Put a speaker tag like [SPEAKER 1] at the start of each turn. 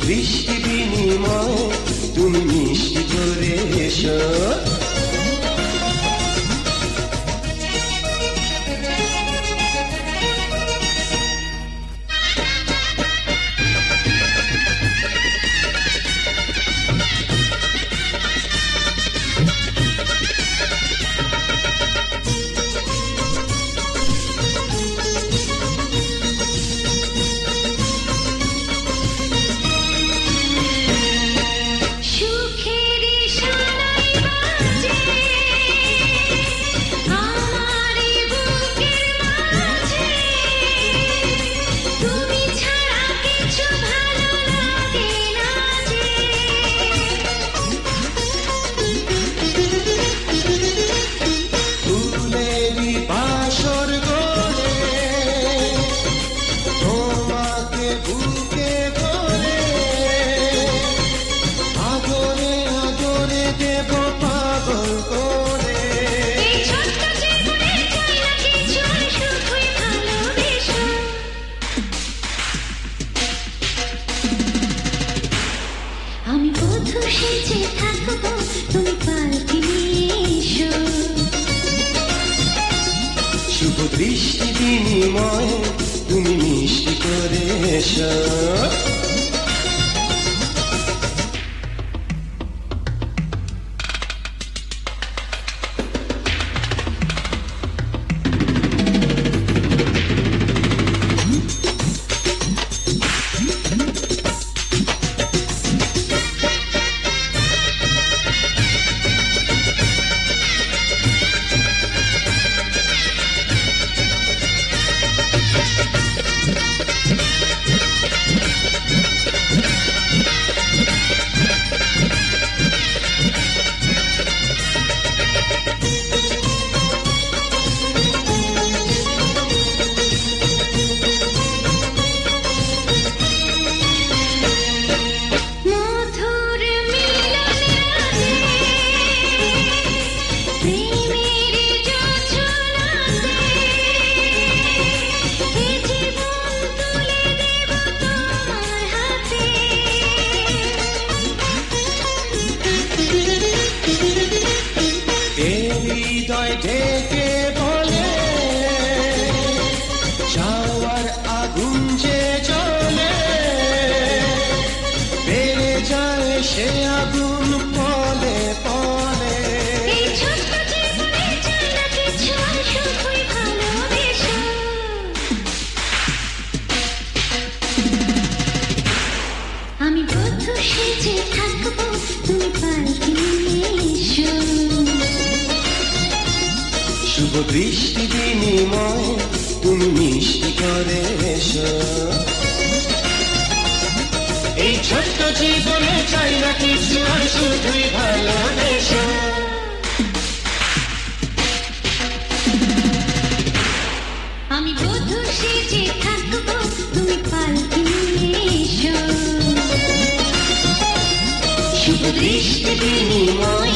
[SPEAKER 1] দৃষ্টি বিনিময় তুমি মিষ্টি করে এসো। শুভ দৃষ্টি বিনিময় তুমি মিষ্টি করে এসো। হৃদয় ঢেকে বলে চাওয়ার আগুন যে জ্বলে, বেড়ে যায় সে আগুন পলে পলে।
[SPEAKER 2] আমি বধূ সেজে থাকবো, তুমি পালকি নিয়ে এসো।
[SPEAKER 1] শুভ দৃষ্টি বিনিময় তুমি মিষ্টি করে এসো। এই ছোট্ট জীবনে চাই না কিছু, আর শুধুই ভালোবেসো।
[SPEAKER 2] আমি বধূ সেজে থাকবো, তুমি পালকি নিয়ে এসো।
[SPEAKER 1] শুভ দৃষ্টি বিনিময়